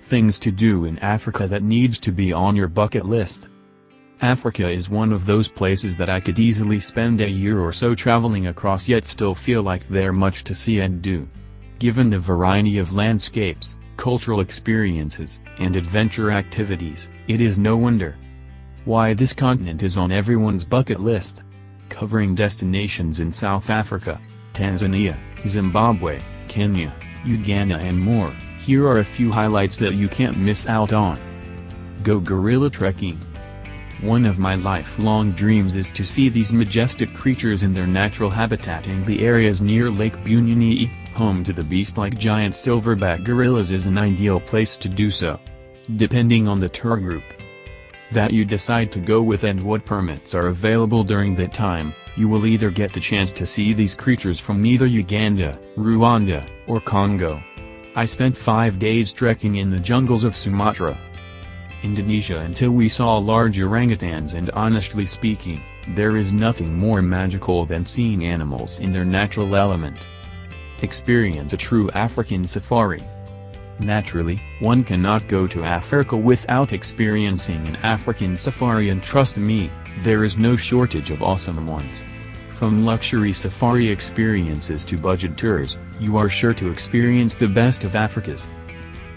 Things to do in Africa that needs to be on your bucket list. Africa is one of those places that I could easily spend a year or so traveling across yet still feel like there's much to see and do. Given the variety of landscapes, cultural experiences, and adventure activities, it is no wonder why this continent is on everyone's bucket list. Covering destinations in South Africa, Tanzania, Zimbabwe, Kenya, Uganda and more, here are a few highlights that you can't miss out on. Go gorilla trekking. One of my lifelong dreams is to see these majestic creatures in their natural habitat, and the areas near Lake Bunyani, home to the beast-like giant silverback gorillas, is an ideal place to do so. Depending on the tour group that you decide to go with and what permits are available during that time, you will either get the chance to see these creatures from either Uganda, Rwanda, or Congo. I spent 5 days trekking in the jungles of Sumatra, Indonesia until we saw large orangutans, and honestly speaking, there is nothing more magical than seeing animals in their natural element. Experience a true African safari. Naturally, one cannot go to Africa without experiencing an African safari, and trust me, there is no shortage of awesome ones. From luxury safari experiences to budget tours, you are sure to experience the best of Africa's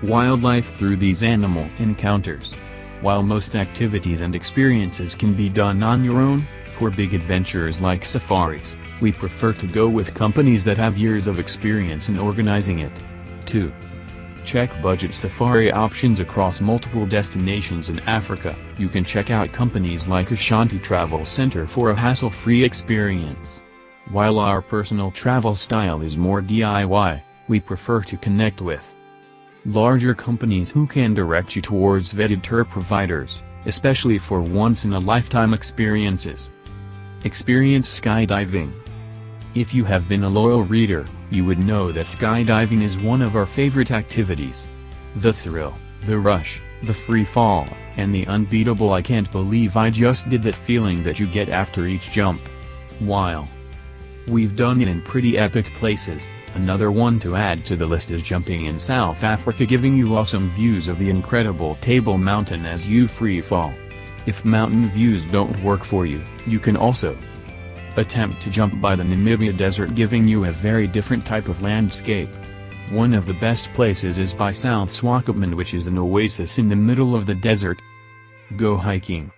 wildlife through these animal encounters. While most activities and experiences can be done on your own, for big adventures like safaris, we prefer to go with companies that have years of experience in organizing it. 2. Check budget safari options across multiple destinations in Africa. You can check out companies like Ashanti Travel Center for a hassle-free experience. While our personal travel style is more DIY, we prefer to connect with larger companies who can direct you towards vetted tour providers, especially for once-in-a-lifetime experiences. Experience skydiving. If you have been a loyal reader, you would know that skydiving is one of our favorite activities. The thrill, the rush, the free fall, and the unbeatable "I can't believe I just did that" feeling that you get after each jump. While we've done it in pretty epic places, another one to add to the list is jumping in South Africa, giving you awesome views of the incredible Table Mountain as you free fall. If mountain views don't work for you, you can also attempt to jump by the Namibia desert, giving you a very different type of landscape. One of the best places is by South Swakopmund, which is an oasis in the middle of the desert. Go hiking.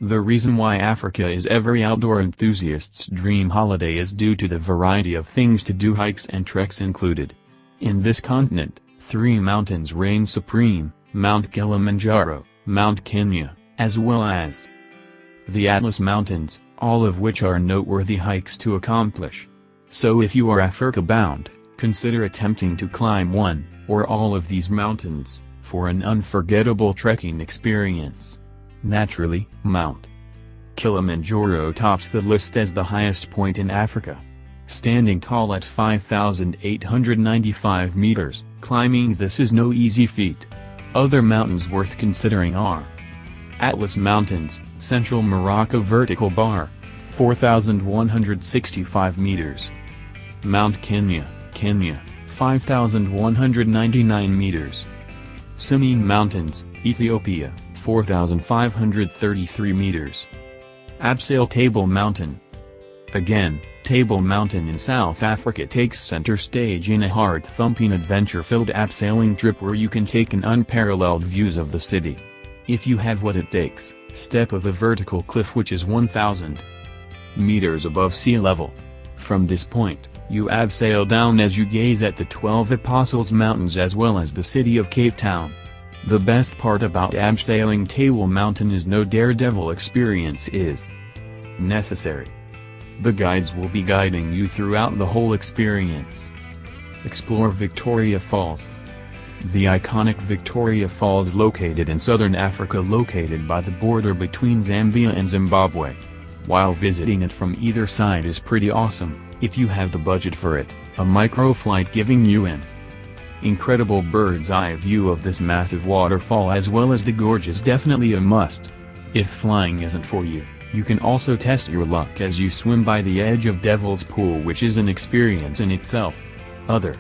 The reason why Africa is every outdoor enthusiast's dream holiday is due to the variety of things to do, hikes and treks included. In this continent, 3 mountains reign supreme: Mount Kilimanjaro, Mount Kenya, as well as the Atlas Mountains, all of which are noteworthy hikes to accomplish. So if you are Africa-bound, consider attempting to climb one, or all of these mountains, for an unforgettable trekking experience. Naturally, Mount Kilimanjaro tops the list as the highest point in Africa. Standing tall at 5,895 meters, climbing this is no easy feat. Other mountains worth considering are Atlas Mountains, Central Morocco Vertical Bar, 4,165 meters. Mount Kenya, Kenya, 5,199 meters. Sinai Mountains, Ethiopia, 4,533 meters. Abseil Table Mountain. Again, Table Mountain in South Africa takes center stage in a heart-thumping adventure-filled abseiling trip where you can take an unparalleled views of the city. If you have what it takes, step of a vertical cliff which is 1,000 meters above sea level. From this point, you abseil down as you gaze at the 12 Apostles Mountains as well as the city of Cape Town. The best part about abseiling Table Mountain is no daredevil experience is necessary. The guides will be guiding you throughout the whole experience. Explore Victoria Falls. The iconic Victoria Falls, located in southern Africa, located by the border between Zambia and Zimbabwe. While visiting it from either side is pretty awesome, if you have the budget for it, a microflight giving you an incredible bird's eye view of this massive waterfall as well as the gorge is definitely a must. If flying isn't for you, you can also test your luck as you swim by the edge of Devil's Pool, which is an experience in itself. Other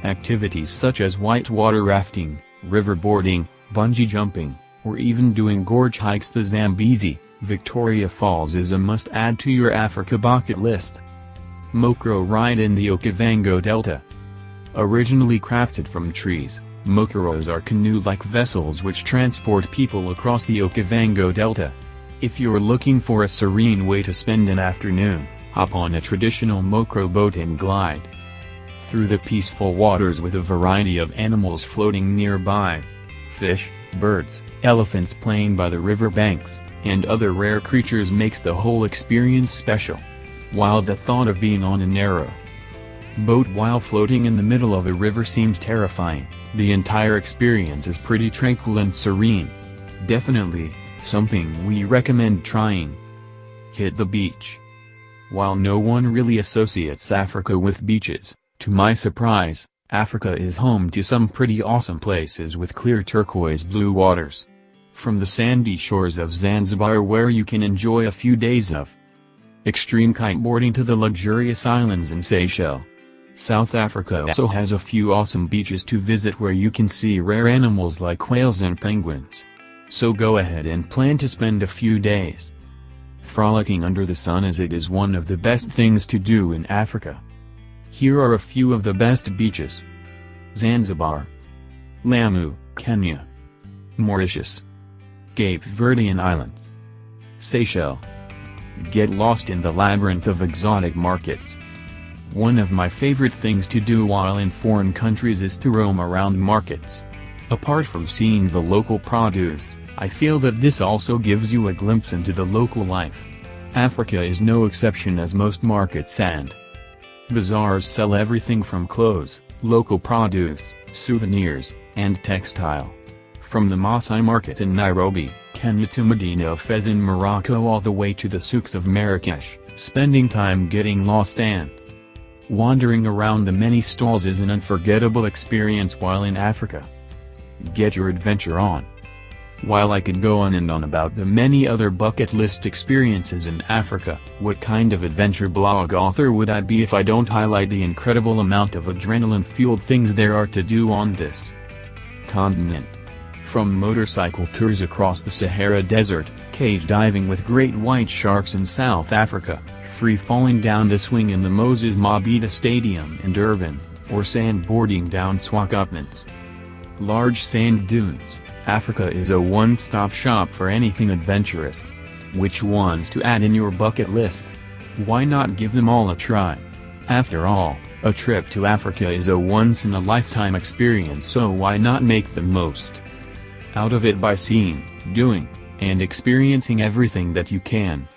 activities such as whitewater rafting, riverboarding, bungee jumping, or even doing gorge hikes. The Zambezi, Victoria Falls is a must-add to your Africa bucket list. Mokoro ride in the Okavango Delta. Originally crafted from trees, Mokoros are canoe-like vessels which transport people across the Okavango Delta. If you're looking for a serene way to spend an afternoon, hop on a traditional Mokoro boat and glide through the peaceful waters with a variety of animals floating nearby. Fish, birds, elephants playing by the river banks, and other rare creatures makes the whole experience special. While the thought of being on a narrow boat while floating in the middle of a river seems terrifying, the entire experience is pretty tranquil and serene. Definitely something we recommend trying. Hit the beach. While no one really associates Africa with beaches, to my surprise, Africa is home to some pretty awesome places with clear turquoise blue waters. From the sandy shores of Zanzibar, where you can enjoy a few days of extreme kiteboarding, to the luxurious islands in Seychelles. South Africa also has a few awesome beaches to visit where you can see rare animals like whales and penguins. So go ahead and plan to spend a few days frolicking under the sun, as it is one of the best things to do in Africa. Here are a few of the best beaches. Zanzibar, Lamu, Kenya, Mauritius, Cape Verdean Islands, Seychelles. Get lost in the labyrinth of exotic markets. One of my favorite things to do while in foreign countries is to roam around markets. Apart from seeing the local produce, I feel that this also gives you a glimpse into the local life. Africa is no exception, as most markets and bazaars sell everything from clothes, local produce, souvenirs, and textile. From the Maasai market in Nairobi, Kenya, to Medina Fez in Morocco, all the way to the souks of Marrakesh, spending time getting lost and wandering around the many stalls is an unforgettable experience while in Africa. Get your adventure on. While I could go on and on about the many other bucket list experiences in Africa, what kind of adventure blog author would I be if I don't highlight the incredible amount of adrenaline-fueled things there are to do on this continent. From motorcycle tours across the Sahara Desert, cage diving with great white sharks in South Africa, free-falling down the swing in the Moses Mabhida Stadium in Durban, or sandboarding down Swakopmund large sand dunes, Africa is a one-stop shop for anything adventurous. Which ones to add in your bucket list? Why not give them all a try? After all, a trip to Africa is a once-in-a-lifetime experience, so why not make the most out of it by seeing, doing, and experiencing everything that you can.